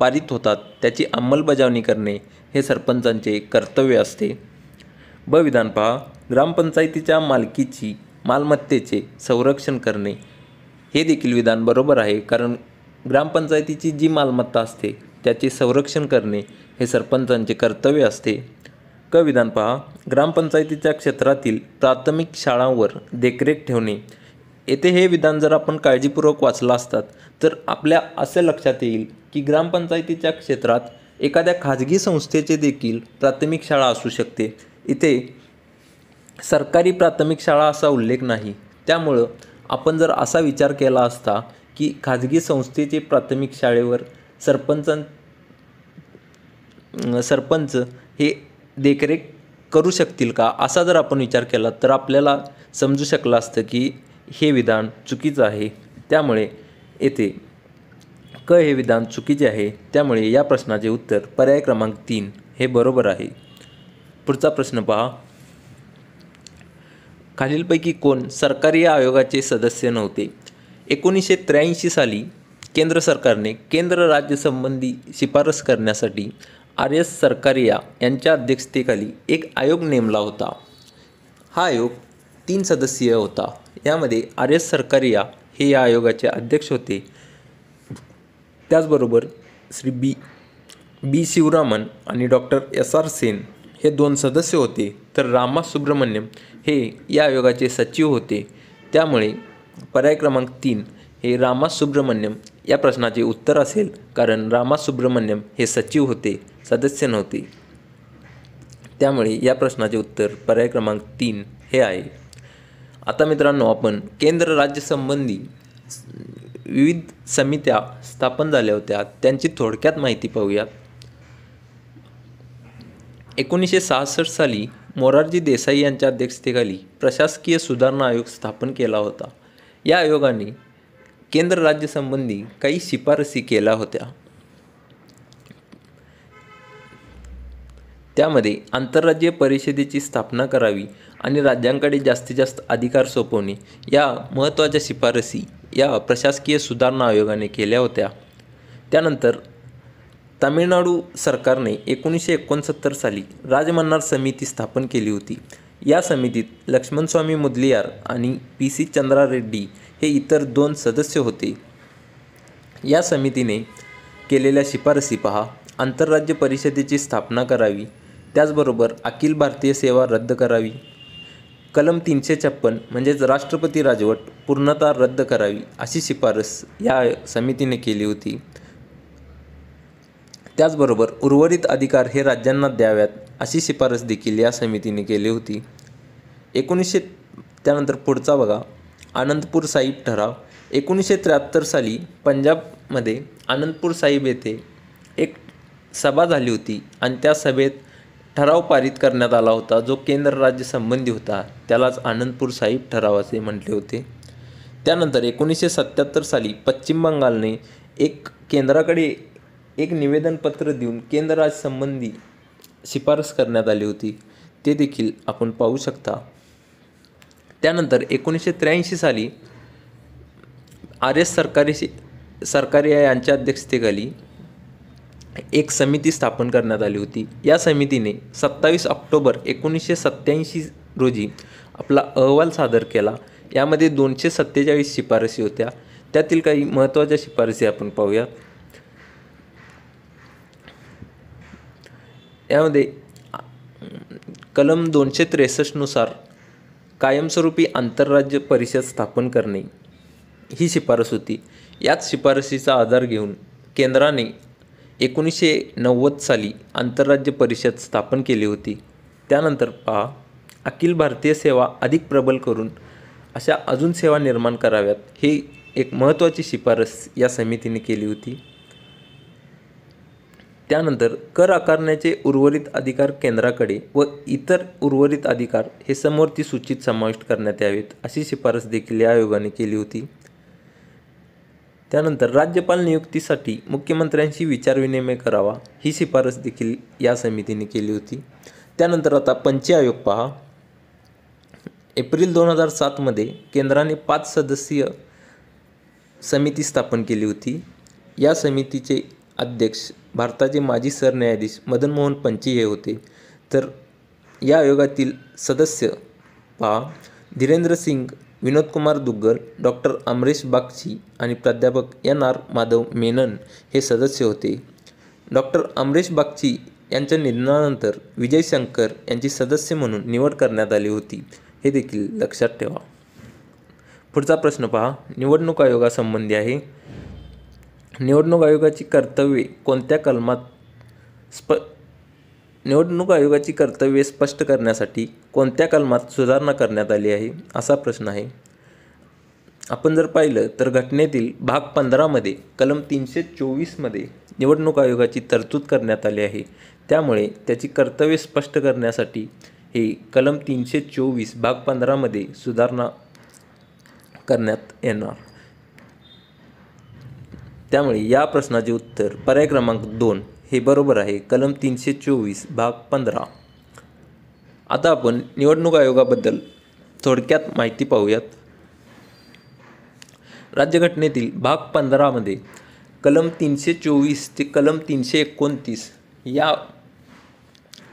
पारित होतात त्याची अंमलबजावणी करणे हे सरपंचांचे कर्तव्य असते. ब विधान पहा. ग्रामपंचायतीच्या मालमत्तेचे संरक्षण करणे हे देखील विधान बरोबर आहे, कारण ग्रामपंचायतीची जी मालमत्ता असते त्याचे संरक्षण करणे हे सरपंचांचे कर्तव्य असते. क विधान पहा. ग्रामपंचायतीच्या क्षेत्रातील प्राथमिक शाळांवर देखरेख ठेवणे. येथे हे विधान जर आपण काळजीपूर्वक वाचलं असतात तर आपल्या असे लक्षात येईल की ग्रामपंचायतीच्या क्षेत्रात एखाद्या खाजगी संस्थेचे देखील प्राथमिक शाळा असू शकते. इथे सरकारी प्राथमिक शाळा असा उल्लेख नाही. त्यामुळं आपण जर असा विचार केला असता की खाजगी संस्थेचे प्राथमिक शाळेवर सरपंच हे देखरेख करू शकतील का, असा जर आपण विचार केला तर आपल्याला समजू शकलं असतं की हे विधान चुकीचं आहे. त्यामुळे येथे क हे विधान चुकीचे आहे. त्यामुळे या प्रश्नाचे उत्तर पर्याय क्रमांक 3 हे बरोबर आहे. पुढचा प्रश्न पहा. खालीलपैकी कोण सरकारी आयोगाचे सदस्य नव्हते? 1983 साली केंद्र सरकारने केंद्र राज्य संबंधी शिफारस करण्यासाठी RS सरकारिया यांच्या अध्यक्षतेखाली एक आयोग नेमला होता. हा आयोग 3 सदस्यीय होता. यामध्ये RS सरकारिया हे या आयोगाचे अध्यक्ष होते. त्याचबरोबर श्री बी शिवरामन आणि डॉक्टर SR सेन हे 2 सदस्य होते. तर रामा सुब्रमण्यम हे या आयोगाचे सचिव होते. त्यामुळे पर्याय क्रमांक 3 हे रामा सुब्रमण्यम या प्रश्नाचे उत्तर असेल, कारण रामा सुब्रमण्यम हे सचिव होते, सदस्य नव्हते. त्यामुळे या प्रश्नाचे उत्तर पर्याय क्रमांक 3 हे आहे. आता मित्रांनो, आपण केंद्र राज्य संबंधी विविध समित्या स्थापन झाल्या होत्या त्यांची थोडक्यात माहिती पाहूयात. 1966 साली मोरारजी देसाई यांच्या अध्यक्षतेखाली प्रशासकीय सुधारणा आयोग स्थापन केला होता. या आयोगाने केंद्र राज्य संबंधी काही शिफारसी केल्या होत्या. त्यामध्ये आंतरराज्यीय परिषदेची स्थापना करावी आणि राज्यांकडे जास्तीत जास्त अधिकार सोपवणे या महत्त्वाच्या शिफारसी या प्रशासकीय सुधारणा आयोगाने केल्या होत्या. त्यानंतर तामिळनाडू सरकारने 1969 साली राजमन्नार समिती स्थापन केली होती. या समितीत लक्ष्मणस्वामी मुदलियार आणि PC चंद्रा रेड्डी हे इतर 2 सदस्य होते. या समितीने केलेल्या शिफारसी पहा. आंतरराज्य परिषदेची स्थापना करावी, त्याचबरोबर अखिल भारतीय सेवा रद्द करावी, कलम 356 म्हणजेच राष्ट्रपती राजवट पूर्णतः रद्द करावी अशी शिफारस या समितीने केली होती. त्याचबरोबर उर्वरित अधिकार हे राज्यांना द्याव्यात अशी शिफारस देखील या समितीने केली होती. त्यानंतर पुढचा बघा, आनंदपूर साहिब ठराव. 1973 साली पंजाबमध्ये आनंदपूर साहिब येथे एक सभा झाली होती आणि त्या सभेत ठराव पारित करण्यात आला होता जो केंद्र राज्य संबंधी होता. त्यालाच आनंदपूर साहिब ठराव असे म्हटले होते. त्यानंतर 1977 साली पश्चिम बंगालने केंद्राकडे एक निवेदनपत्र देऊन केंद्र राज्य संबंधी शिफारस करण्यात आली होती. ते देखील आपण पाहू शकता. त्यानंतर 1983 साली RS सरकारी यांच्या अध्यक्षतेखाली एक समिती स्थापन करण्यात आली होती. या समितीने 27 ऑक्टोबर 1987 रोजी आपला अहवाल सादर केला. यामध्ये 247 शिफारसी होत्या. त्यातील काही महत्त्वाच्या शिफारसी आपण पाहूयात. यामध्ये कलम 263 नुसार कायमस्वरूपी आंतरराज्य परिषद स्थापन करणे ही शिफारस होती. याच शिफारसीचा आधार घेऊन केंद्राने 1990 साली आंतरराज्य परिषद स्थापन केली होती. त्यानंतर पहा, अखिल भारतीय सेवा अधिक प्रबल करून अशा अजून सेवा निर्माण कराव्यात ही एक महत्त्वाची शिफारस या समितीने केली होती. त्यानंतर कर आकारण्याचे उर्वरित अधिकार केंद्राकडे व इतर उर्वरित अधिकार हे समवर्ती सूचीत समाविष्ट करण्यात यावेत अशी शिफारस देखील या आयोगाने केली होती. त्यानंतर राज्यपाल नियुक्तीसाठी मुख्यमंत्र्यांशी विचारविनिमय करावा ही शिफारस देखील या समितीने केली होती. त्यानंतर आता पंच आयोग पहा. एप्रिल 2007 मध्ये केंद्राने 5 सदस्यीय समिती स्थापन केली होती. या समितीचे अध्यक्ष भारताचे माजी सरन्यायाधीश मदन मोहन पंची हे होते. तर या आयोगातील सदस्य पहा, धीरेंद्र सिंग, विनोद कुमार दुग्गल, डॉक्टर अमरीश बागची आणि प्राध्यापक NR माधव मेनन हे सदस्य होते. डॉक्टर अमरीश बागची यांच्या निधनानंतर विजय शंकर यांची सदस्य म्हणून निवड करण्यात आली होती. हे देखील लक्षात ठेवा. पुढचा प्रश्न पहा, निवडणूक आयोगासंबंधी आहे. निवडणूक आयोगाची कर्तव्ये कोणत्या कलमात निवडणूक आयोगाची कर्तव्ये स्पष्ट करण्यासाठी कोणत्या कलमात सुधारणा करण्यात आली आहे असा प्रश्न आहे. आपण जर पाहिलं तर घटनेतील भाग 15 मध्ये कलम 324 मध्ये निवडणूक आयोगाची तरतूद करण्यात आली आहे. त्यामुळे त्याची कर्तव्ये स्पष्ट करण्यासाठी हे कलम 324 भाग 15 मध्ये सुधारणा करण्यात येणार. त्यामुळे या प्रश्नाचे उत्तर पर्याय क्रमांक 2 हे बरोबर आहे. कलम 324 भाग 15. आता आपण निवडणूक आयोगाबद्दल थोडक्यात माहिती पाहूयात. राज्यघटनेतील भाग 15 मध्ये कलम 324 ते कलम 329 या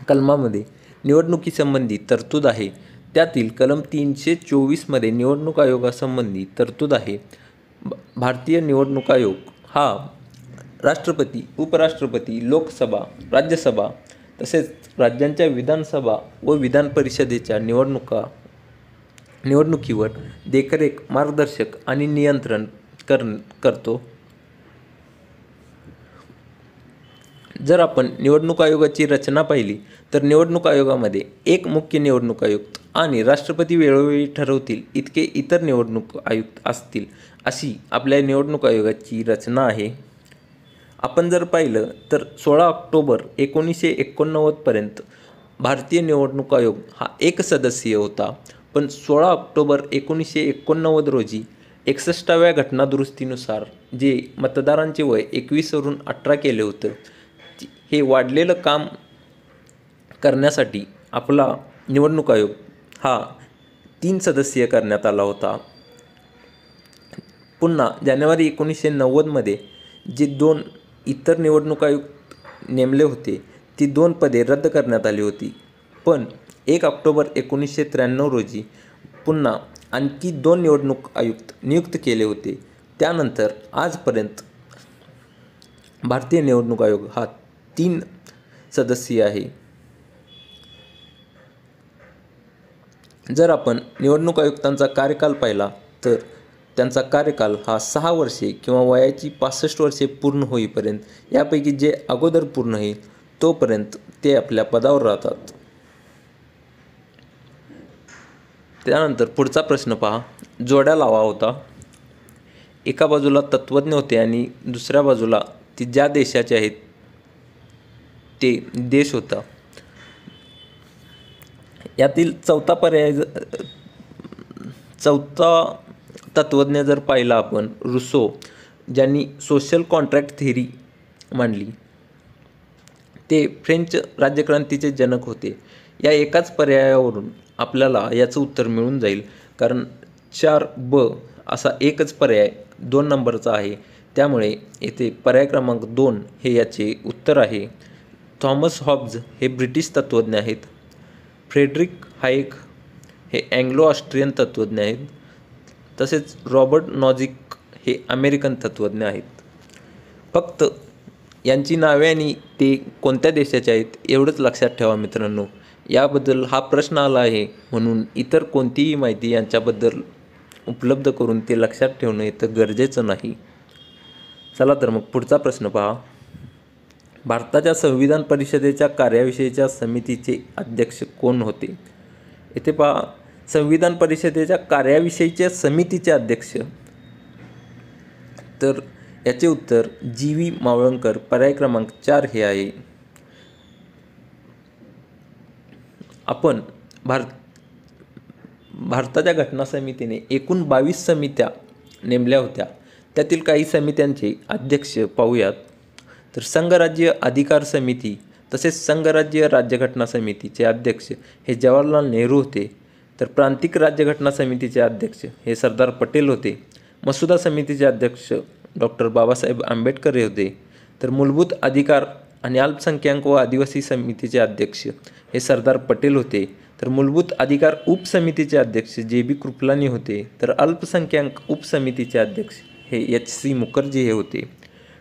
कलमामध्ये निवडणुकीसंबंधी तरतूद आहे. त्यातील कलम 324 मध्ये निवडणूक आयोगासंबंधी तरतूद आहे. भारतीय निवडणूक आयोग हा राष्ट्रपती, उपराष्ट्रपती, लोकसभा, राज्यसभा तसेच राज्यांच्या विधानसभा व विधान परिषदेच्या निवडणुकीवर देखरेख, मार्गदर्शक आणि नियंत्रण करतो. जर आपण निवडणूक आयोगाची रचना पाहिली तर निवडणूक आयोगामध्ये एक मुख्य निवडणूक आयुक्त आणि राष्ट्रपती वेळोवेळी ठरवतील इतके इतर निवडणूक आयुक्त असतील अशी आपल्या निवडणूक आयोगाची रचना आहे. आपण जर पाहिलं तर 16 ऑक्टोबर 1989 पर्यंत भारतीय निवडणूक आयोग हा एक सदस्यीय होता. पण 16 ऑक्टोबर 1989 रोजी 61व्या घटनादुरुस्तीनुसार जे मतदारांचे वय 21 वरून 18 केले होतं, हे वाढलेलं काम करण्यासाठी आपला निवडणूक आयोग हा 3 सदस्यीय करण्यात आला होता. पुन्हा जानेवारी 1990 मध्ये जे 2 इतर निवडणूक आयुक्त नेमले होते ती 2 पदे रद्द करण्यात आली होती. पण 1 ऑक्टोबर 1993 रोजी पुन्हा आणखी 2 निवडणूक आयुक्त नियुक्त केले होते. त्यानंतर आजपर्यंत भारतीय निवडणूक आयोग हा 3 सदस्यीय आहे. जर आपण निवडणूक आयुक्तांचा कार्यकाल पाहिला तर त्यांचा कार्यकाल हा 6 वर्षे किंवा वयाची 65 वर्षे पूर्ण होईपर्यंत यापैकी जे अगोदर पूर्ण होईल तोपर्यंत ते आपल्या पदावर राहतात. त्यानंतर पुढचा प्रश्न पहा, जोड्या लावा होता. एका बाजूला तत्त्वज्ञ होते आणि दुसऱ्या बाजूला ती ज्या देशाचे आहेत ते देश होता. यातील चौथा तत्त्वज्ञ जर पाहिला आपण रुसो, ज्यांनी सोशल कॉन्ट्रॅक्ट थेरी मांडली, ते फ्रेंच राज्यक्रांतीचे जनक होते. या एकाच पर्यायावरून आपल्याला याचं उत्तर मिळून जाईल, कारण 4B असा एकच पर्याय 2 नंबरचा आहे. त्यामुळे येथे पर्याय क्रमांक 2 हे याचे उत्तर आहे. थॉमस हॉब्ज हे ब्रिटिश तत्त्वज्ञ आहेत. फ्रेडरिक हायेक हे अँग्लो ऑस्ट्रियन तत्त्वज्ञ आहेत. तसेच रॉबर्ट नॉझिक हे अमेरिकन तत्त्वज्ञ आहेत. फक्त यांची नावे आणि ते कोणत्या देशाचे आहेत एवढंच लक्षात ठेवा मित्रांनो. याबद्दल हा प्रश्न आला आहे म्हणून इतर कोणतीही माहिती यांच्याबद्दल उपलब्ध करून ते लक्षात ठेवणं इथं गरजेचं नाही. चला तर मग पुढचा प्रश्न पहा. भारताच्या संविधान परिषदेच्या कार्याविषयीच्या समितीचे अध्यक्ष कोण होते? येथे पहा, संविधान परिषदेच्या कार्याविषयीच्या समितीचे अध्यक्ष, तर याचे उत्तर GV मावळंकर पर्याय क्रमांक 4 हे आहे. आपण भारताच्या घटना समितीने एकूण 22 समित्या नेमल्या होत्या. त्यातील काही समित्यांचे अध्यक्ष पाहूयात. तर संघराज्य अधिकार समिती तसेच संघराज्य राज्यघटना समितीचे अध्यक्ष हे जवाहरलाल नेहरू होते. तर प्रांतिक राज्यघटना समितीचे अध्यक्ष हे सरदार पटेल होते. मसुदा समितीचे अध्यक्ष डॉक्टर बाबासाहेब आंबेडकर हे होते. तर मूलभूत अधिकार आणि अल्पसंख्याक व आदिवासी समितीचे अध्यक्ष हे सरदार पटेल होते. तर मूलभूत अधिकार उपसमितीचे अध्यक्ष JB कृपलानी होते. तर अल्पसंख्याक उपसमितीचे अध्यक्ष हे HC मुखर्जी हे होते.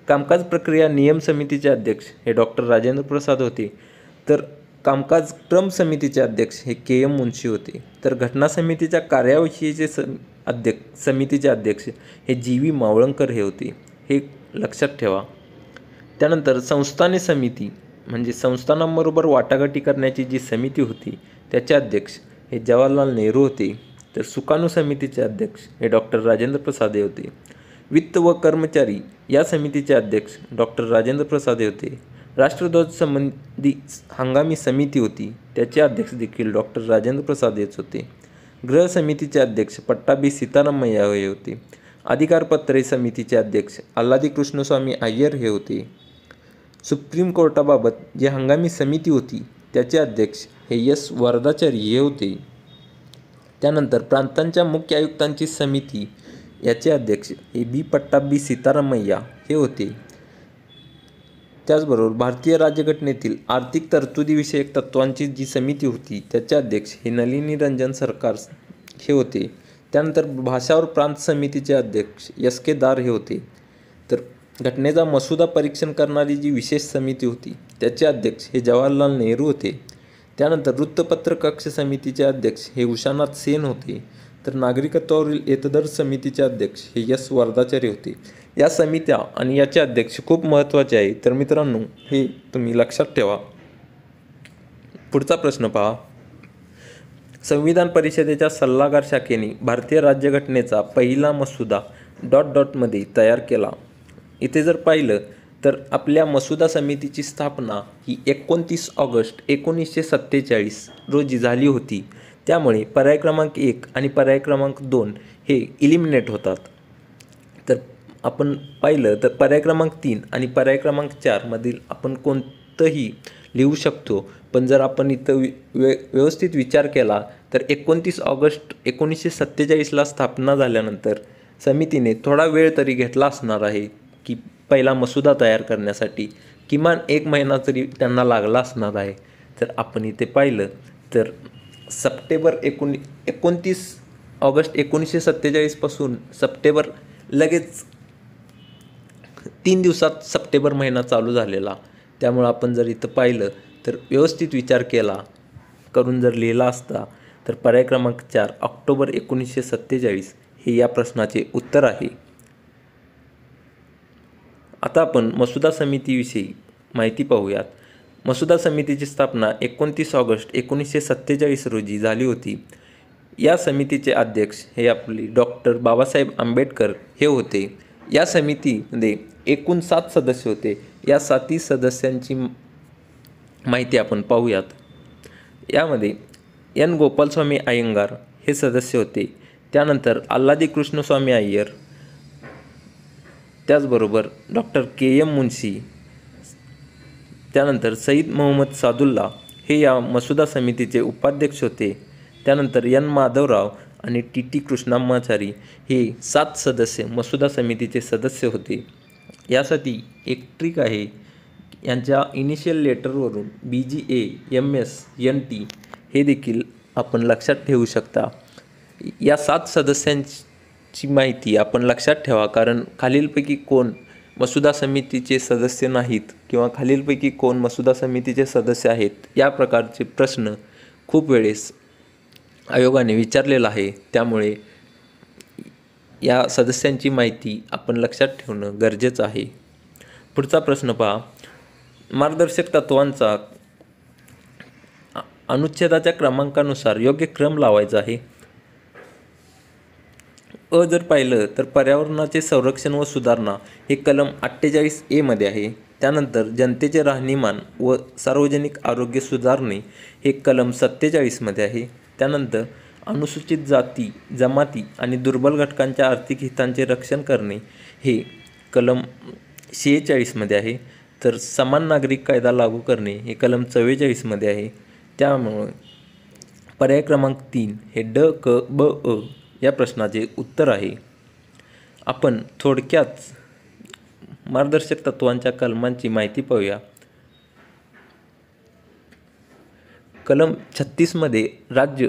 कामकाज प्रक्रिया नियम समितीचे अध्यक्ष हे डॉक्टर राजेंद्र प्रसाद होते. तर कामकाज क्रम समितीचे अध्यक्ष हे KM मुन्शी होते. तर घटना समितीच्या कार्याविषयीचे समितीचे अध्यक्ष हे GV मावळंकर हे होते. हे लक्षात ठेवा. त्यानंतर संस्थाने समिती म्हणजे संस्थानांबरोबर वाटाघाटी करण्याची जी समिती होती त्याचे अध्यक्ष हे जवाहरलाल नेहरू होते. तर सुकाणू समितीचे अध्यक्ष हे डॉक्टर राजेंद्र प्रसाद हे होते. वित्त व कर्मचारी या समितीचे अध्यक्ष डॉक्टर राजेंद्र प्रसाद हे होते. राष्ट्रध्वज संबंधी हंगामी समिती होती, त्याचे अध्यक्ष देखील डॉक्टर राजेंद्र प्रसाद हेच होते. गृह समितीचे अध्यक्ष पट्टाभी सीतारामय्या हे होते. अधिकारपत्रे समितीचे अध्यक्ष आल्हादी कृष्णस्वामी अय्यर हे होते. सुप्रीम कोर्टाबाबत जी हंगामी समिती होती त्याचे अध्यक्ष हे S वरदाचारी हे होते. त्यानंतर प्रांतांच्या मुख्य आयुक्तांची समिती याचे अध्यक्ष हे B पट्टाभी सीतारामय्या हे होते. त्याचबरोबर भारतीय राज्यघटनेतील आर्थिक तरतुदीविषयक तत्त्वांची जी समिती होती त्याचे अध्यक्ष हे नलिनी रंजन सरकार हे होते. त्यानंतर भाषा व प्रांत समितीचे अध्यक्ष S.K. दार हे होते. तर घटनेचा मसुदा परीक्षण करणारी जी विशेष समिती होती त्याचे अध्यक्ष हे जवाहरलाल नेहरू होते. त्यानंतर वृत्तपत्र कक्ष समितीचे अध्यक्ष हे उषानाथ सेन होते. तर नागरिकत्वावरील येतदर समितीचे अध्यक्ष हे S वरदाचारी होते. या समित्या आणि याचे अध्यक्ष खूप महत्त्वाचे आहे. तर मित्रांनो हे तुम्ही लक्षात ठेवा. पुढचा प्रश्न पहा. संविधान परिषदेच्या सल्लागार शाखेने भारतीय राज्यघटनेचा पहिला मसुदा ... मध्ये तयार केला. इथे जर पाहिलं तर आपल्या मसुदा समितीची स्थापना ही 29 ऑगस्ट 1947 रोजी झाली होती. त्यामुळे पर्याय क्रमांक 1 आणि पर्याय क्रमांक 2 हे इलिमिनेट होतात. तर आपण पाहिलं तर पर्याय क्रमांक 3 आणि पर्याय क्रमांक 4 मधील आपण कोणतंही लिहू शकतो. पण जर आपण इथं व्यवस्थित विचार केला तर 29 ऑगस्ट 1947ला स्थापना झाल्यानंतर समितीने थोडा वेळ तरी घेतला असणार आहे की पहिला मसुदा तयार करण्यासाठी. किमान 1 महिना तरी त्यांना लागला असणार आहे. तर आपण इथे पाहिलं तर 29 ऑगस्ट 1947 पासून सप्टेंबर लगेच 3 दिवसात सप्टेंबर महिना चालू झालेला. त्यामुळं आपण जर इथं पाहिलं तर व्यवस्थित विचार केला करून जर लिहिला असता तर पर्याय क्रमांक 4 ऑक्टोबर 1947 हे या प्रश्नाचे उत्तर आहे. आता आपण मसुदा समितीविषयी माहिती पाहूयात. मसुदा समितीची स्थापना 29 ऑगस्ट 1947 रोजी झाली होती. या समितीचे अध्यक्ष हे आपले डॉक्टर बाबासाहेब आंबेडकर हे होते. या समितीमध्ये एकूण 7 सदस्य होते. या 7 सदस्यांची माहिती आपण पाहूयात. यामध्ये एन गोपालस्वामी अय्यंगार हे सदस्य होते. त्यानंतर आल्हादी कृष्णस्वामी अय्यर, त्याचबरोबर डॉक्टर के.एम. मुन्शी, त्यानंतर सईद मोहम्मद सादुल्ला हे या मसुदा समितीचे उपाध्यक्ष होते. त्यानंतर एन माधवराव आणि टी कृष्णामाचारी हे 7 सदस्य मसुदा समितीचे सदस्य होते. यासाठी एक ट्रिक आहे. यांच्या इनिशियल लेटरवरून BGA, MS, NT हे देखील आपण लक्षात ठेवू शकता. या 7 सदस्यांची माहिती आपण लक्षात ठेवा, कारण खालीलपैकी कोण मसुदा समितीचे सदस्य नाहीत किंवा खालीलपैकी कोण मसुदा समितीचे सदस्य आहेत, या प्रकारचे प्रश्न खूप वेळेस आयोगाने विचारलेला आहे. त्यामुळे या सदस्यांची माहिती आपण लक्षात ठेवणं गरजेचं आहे. पुढचा प्रश्न पहा. मार्गदर्शक तत्त्वांचा अनुच्छेदाच्या क्रमांकानुसार योग्य क्रम लावायचा आहे. जर पाहिलं तर पर्यावरणाचे संरक्षण व सुधारणा हे कलम 48A मध्ये आहे. त्यानंतर जनतेचे राहणीमान व सार्वजनिक आरोग्य सुधारणे हे कलम 47 मध्ये आहे. त्यानंतर अनुसूचित जाती, जमाती आणि दुर्बल घटकांच्या आर्थिक हितांचे रक्षण करणे हे कलम 46 मध्ये आहे. तर समान नागरिक कायदा लागू करणे हे कलम 44 मध्ये आहे. त्यामुळे पर्याय क्रमांक 3 हे ड, क, ब, अ या प्रश्नाचे उत्तर आहे. आपण थोडक्यात मार्गदर्शक तत्त्वांच्या कलमांची माहिती पाहूया. कलम 36 मध्ये राज्य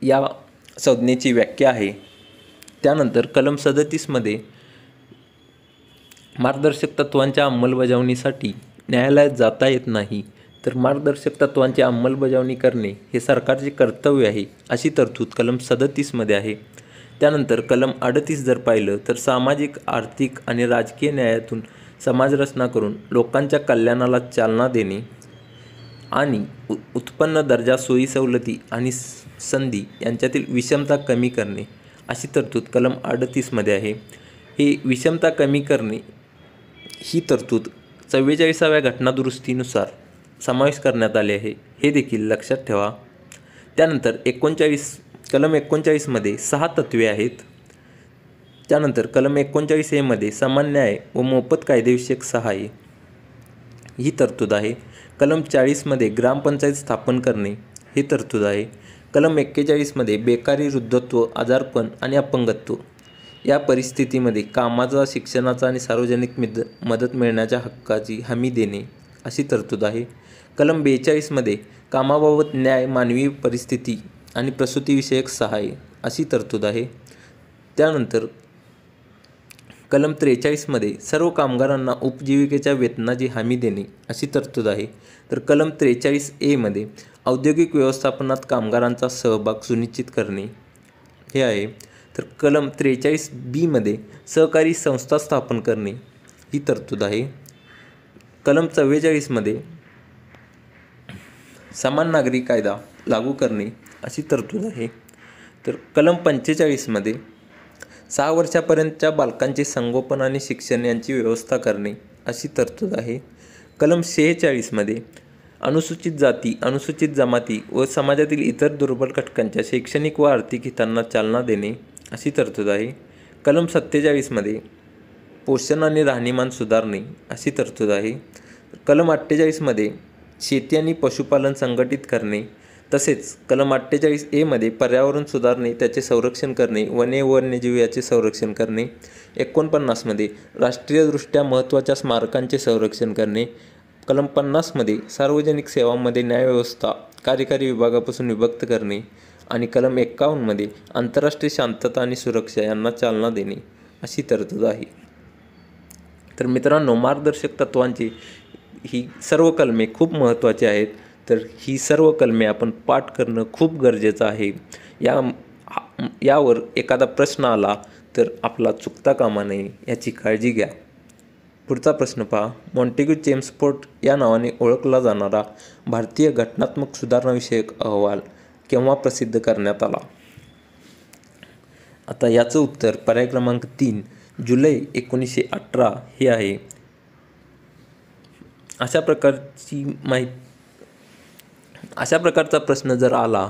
या संज्ञेची व्याख्या आहे. त्यानंतर कलम 37 मध्ये मार्गदर्शक तत्त्वांच्या अंमलबजावणीसाठी न्यायालयात जाता येत नाही, तर मार्गदर्शक तत्त्वांची अंमलबजावणी करणे हे सरकारचे कर्तव्य आहे, अशी तरतूद कलम 37 मध्ये आहे. त्यानंतर कलम 38 जर पाहिलं तर सामाजिक, आर्थिक आणि राजकीय न्यायातून समाजरचना करून लोकांच्या कल्याणाला चालना देणे आणि उत्पन्न, दर्जा, सोयी सवलती आणि संधी यांच्यातील विषमता कमी करणे अशी तरतूद कलम 38 मध्ये आहे. ही विषमता कमी करणे ही तरतूद 44व्या घटनादुरुस्तीनुसार समावेश करण्यात आले आहे, हे देखील लक्षात ठेवा. त्यानंतर कलम 39 मध्ये 6 तत्त्वे आहेत. त्यानंतर कलम 39A मध्ये समान न्याय व मोफत कायदेविषयक सहाय्य ही तरतूद आहे. कलम 40 मध्ये ग्रामपंचायत स्थापन करणे ही तरतूद आहे. कलम 41 मध्ये बेकारी, वृद्धत्व, आजारपण आणि अपंगत्व या परिस्थितीमध्ये कामाचा, शिक्षणाचा आणि सार्वजनिक मदत मिळण्याच्या हक्काची हमी देणे अशी तरतूद आहे. कलम 42 मध्ये कामाबाबत न्याय, मानवी परिस्थिती आणि प्रसूतीविषयक सहाय्य अशी तरतूद आहे. त्यानंतर कलम 43 मध्ये सर्व कामगारांना उपजीविकेच्या वेतनाची हमी देणे अशी तरतूद आहे. तर कलम 43A मध्ये औद्योगिक व्यवस्थापनात कामगारांचा सहभाग सुनिश्चित करणे हे आहे. तर कलम 43B मध्ये सहकारी संस्था स्थापन करणे ही तरतूद आहे. कलम 44 मध्ये समान नागरी कायदा लागू करणे अशी तरतूद आहे. तर कलम 45 मध्ये 6 वर्षापर्यंतच्या बालकांचे संगोपन आणि शिक्षण यांची व्यवस्था करणे अशी तरतूद आहे. कलम 46 मध्ये अनुसूचित जाती, अनुसूचित जमाती व समाजातील इतर दुर्बल घटकांच्या शैक्षणिक व आर्थिक हितांना चालना देणे अशी तरतूद आहे. कलम 47 मध्ये पोषण आणि राहणीमान सुधारणे अशी तरतूद आहे. कलम 48 मध्ये शेती आणि पशुपालन संघटित करणे, तसेच कलम 48A मध्ये पर्यावरण सुधारणे, त्याचे संरक्षण करणे, वने व वन्यजीव याचे संरक्षण करणे. 49 मध्ये राष्ट्रीयदृष्ट्या महत्त्वाच्या स्मारकांचे संरक्षण करणे. कलम 50 मध्ये सार्वजनिक सेवांमध्ये न्यायव्यवस्था कार्यकारी विभागापासून विभक्त करणे आणि कलम 51 मध्ये आंतरराष्ट्रीय शांतता आणि सुरक्षा यांना चालना देणे अशी तरतूद आहे. तर मित्रांनो, मार्गदर्शक तत्त्वांची ही सर्व कलमे खूप महत्त्वाची आहेत. तर ही सर्व कलमे आपण पाठ करणं खूप गरजेचं आहे. यावर एखादा प्रश्न आला तर आपला चुकता कामा नये याची काळजी घ्या. पुढचा प्रश्न पहा. मॉन्टेग्यू चेम्सफोर्ड या नावाने ओळखला जाणारा भारतीय घटनात्मक सुधारणाविषयक अहवाल केव्हा प्रसिद्ध करण्यात आला? आता याचं उत्तर पर्याय क्रमांक 3 जुलै 1918 हे आहे. अशा प्रकारचा प्रश्न जर आला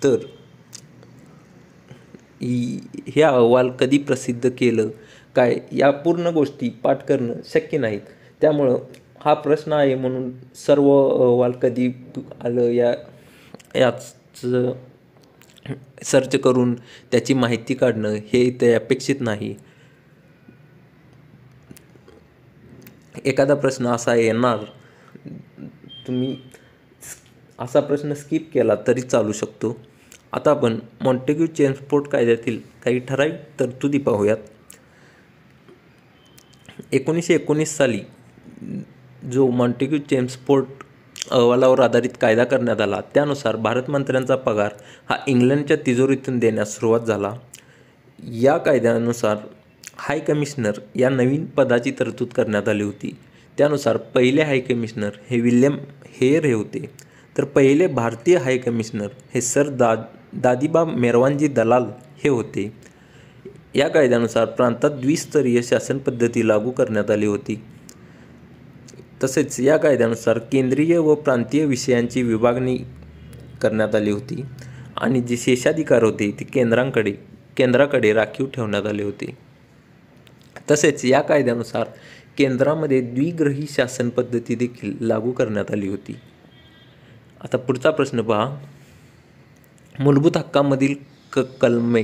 तर हे अहवाल कधी प्रसिद्ध केलं काय या पूर्ण गोष्टी पाठ करणं शक्य नाहीत. त्यामुळं हा प्रश्न आहे म्हणून सर्व अहवाल कधी आलं याचं सर्च करून त्याची माहिती काढणं हे इथे अपेक्षित नाही. एखादा प्रश्न असा येणार, तुम्ही असा प्रश्न स्किप केला तरी चालू शकतो. आता आपण मॉन्टेग्यू चेम्सफोर्ड कायद्यातील काही ठराविक तरतुदी पाहूयात. 1919 साली जो मॉन्टेग्यू चेम्सफोर्ड अहवालावर आधारित कायदा करण्यात आला त्यानुसार भारत मंत्र्यांचा पगार हा इंग्लंडच्या तिजोरीतून देण्यास सुरुवात झाला. या कायद्यानुसार हाय कमिशनर या नवीन पदाची तरतूद करण्यात आली होती. त्यानुसार पहिले हाय कमिशनर हे विल्यम हेयर हे होते, तर पहिले भारतीय हाय कमिशनर हे सर दादीबा मेरवानजी दलाल हे होते. या कायद्यानुसार प्रांतात द्विस्तरीय शासन पद्धती लागू करण्यात आली होती. तसेच या कायद्यानुसार केंद्रीय व प्रांतीय विषयांची विभागणी करण्यात आली होती आणि जे शेषाधिकार होते ते केंद्राकडे राखीव ठेवण्यात आले होते. तसेच या कायद्यानुसार केंद्रामध्ये द्विग्रही शासन पद्धती देखील लागू करण्यात आली होती. आता पुढचा प्रश्न पहा. मूलभूत हक्कांमधील कलमे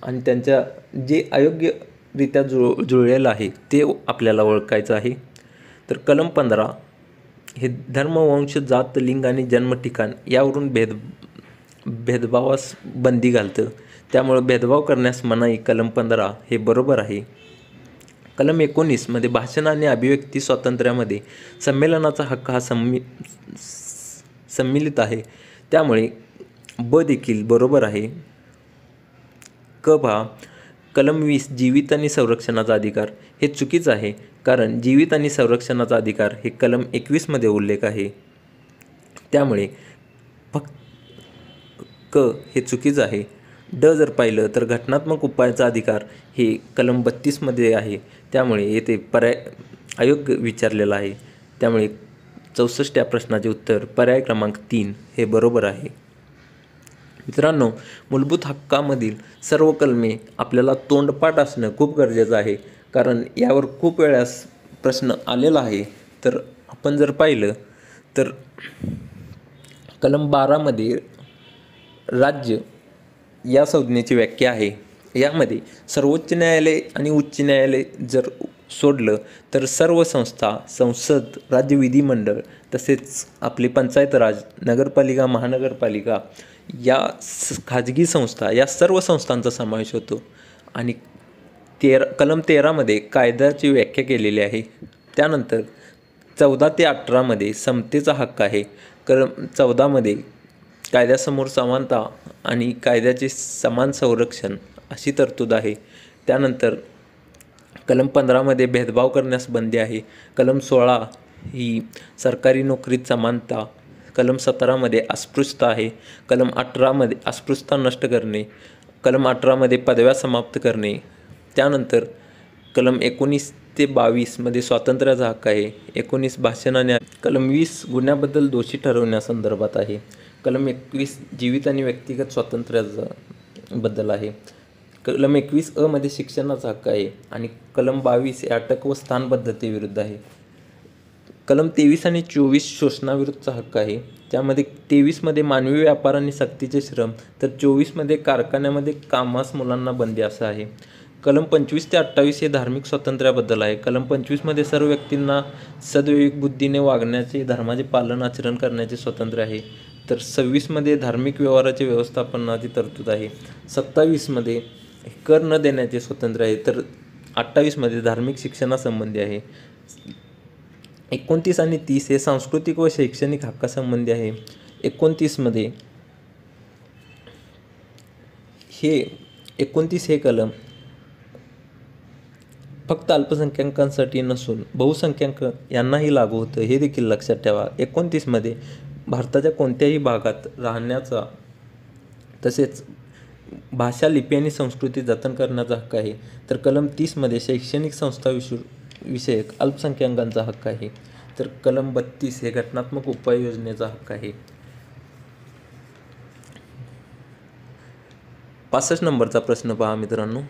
आणि त्यांच्या जे अयोग्यरित्या जुळलेलं आहे ते आपल्याला ओळखायचं आहे. तर कलम 15 हे धर्म, वंश, जात, लिंग आणि जन्म ठिकाण यावरून भेदभावास बंदी घालतं. त्यामुळे भेदभाव करण्यास मनाई कलम 15 हे बरोबर आहे. कलम 19 मध्ये भाषण आणि अभिव्यक्ती स्वातंत्र्यामध्ये संमेलनाचा हक्क हा सम्मिलित आहे. त्यामुळे ब देखील बरोबर आहे. क पहा. कलम 20 जीवित आणि संरक्षणाचा अधिकार हे चुकीचं आहे, कारण जीवित आणि संरक्षणाचा अधिकार हे कलम 21 मध्ये उल्लेख आहे. त्यामुळे फक्त क हे चुकीचं आहे. ड जर पाहिलं तर घटनात्मक उपायाचा अधिकार हे कलम 32 मध्ये आहे. त्यामुळे येथे पर्याय अयोग्य विचारलेला आहे. त्यामुळे 64 या प्रश्नाचे उत्तर पर्याय क्रमांक 3 हे बरोबर आहे. मित्रांनो, मूलभूत हक्कामधील सर्व कलमे आपल्याला तोंडपाठ असणं खूप गरजेचं आहे, कारण यावर खूप वेळास प्रश्न आलेला आहे. तर आपण जर पाहिलं तर कलम 12 मध्ये राज्य या संज्ञेची व्याख्या आहे. यामध्ये सर्वोच्च न्यायालय आणि उच्च न्यायालय जर सोडलं तर सर्व संस्था, संसद, राज्य विधिमंडळ तसेच आपली पंचायत राज, नगरपालिका, महानगरपालिका या खाजगी संस्था या सर्व संस्थांचा समावेश होतो. आणि कलम 13 मध्ये कायद्याची व्याख्या केलेली आहे. त्यानंतर 14 ते 18 मध्ये समतेचा हक्क आहे. कलम 14 मध्ये कायद्यासमोर समानता आणि कायद्याचे समान संरक्षण अशी तरतूद आहे. त्यानंतर कलम 15 मध्ये भेदभाव करण्यास बंदी आहे. कलम 16 ही सरकारी नोकरीत समानता. कलम 17 मध्ये अस्पृश्यता आहे. कलम 18 मध्ये अस्पृश्यता नष्ट करणे. कलम 18 मध्ये पदव्या समाप्त करणे. त्यानंतर कलम 19 ते 22 मध्ये स्वातंत्र्याचा हक्क आहे. 19 भाषण आणि कलम 20 गुन्ह्याबद्दल दोषी ठरवण्यासंदर्भात आहे. कलम 21 जीवित आणि व्यक्तिगत स्वातंत्र्याचा बद्दल आहे. कलम 21 अ मध्ये शिक्षणाचा हक्क आहे आणि कलम 22 हे अटक व स्थानबद्धतेविरुद्ध आहे. कलम 23 आणि 24 शोषणाविरुद्धचा हक्क आहे. त्यामध्ये 23 मध्ये मानवी व्यापार आणि सक्तीचे श्रम, तर 24 मध्ये कारखान्यामध्ये कामास मुलांना बंदी असं आहे. कलम 25 ते 28 हे धार्मिक स्वातंत्र्याबद्दल आहे. कलम 25 मध्ये सर्व व्यक्तींना सद्विवेक बुद्धीने वागण्याचे, धर्माचे पालन आचरण करण्याचे स्वातंत्र्य आहे. तर 26 मध्ये धार्मिक व्यवहाराचे व्यवस्थापनाची तरतूद आहे. 27 मध्ये कर न देण्याचे स्वातंत्र्य आहे. तर 28 मध्ये धार्मिक शिक्षणासंबंधी आहे. 29 आणि 30 हे सांस्कृतिक व शैक्षणिक हक्कासंबंधी आहे. 29मध्ये हे 29 हे कलम फक्त अल्पसंख्याकांसाठी नसून बहुसंख्याक यांनाही लागू होतं, हे देखील लक्षात ठेवा. 29मध्ये भारताच्या कोणत्याही भागात राहण्याचा तसेच भाषा, लिपी आणि संस्कृती जतन करण्याचा हक्क आहे. तर कलम 30मध्ये शैक्षणिक संस्था विषयक अल्पसंख्याकांचा हक्क आहे. तर कलम 32 हे घटनात्मक उपाययोजनेचा हक्क आहे. 65 नंबरचा प्रश्न पहा मित्रांनो.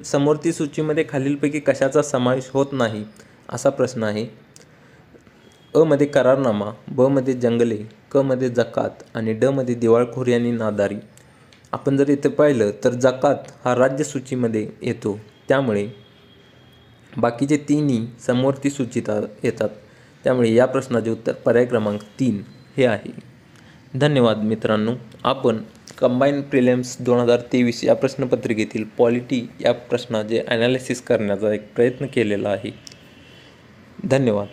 समोरची सूचीमध्ये खालीलपैकी कशाचा समावेश होत नाही असा प्रश्न आहे. अ मध्ये करारनामा, ब मध्ये जंगले, क मध्ये जकात आणि ड मध्ये दिवाळखोरी आणि नादारी. आपण जर इथे पाहिलं तर जकात हा राज्य सूचीमध्ये येतो, त्यामुळे बाकीचे तीनही समोरची सूचीत येतात. त्यामुळे या प्रश्नाचे उत्तर पर्याय क्रमांक 3 हे आहे. धन्यवाद मित्रांनो. आपण कंबाईन प्रिलिम्स 2023 या प्रश्नपत्रिकेतील पॉलिटी या प्रश्नाचे ॲनालिसिस करण्याचा एक प्रयत्न केलेला आहे. धन्यवाद.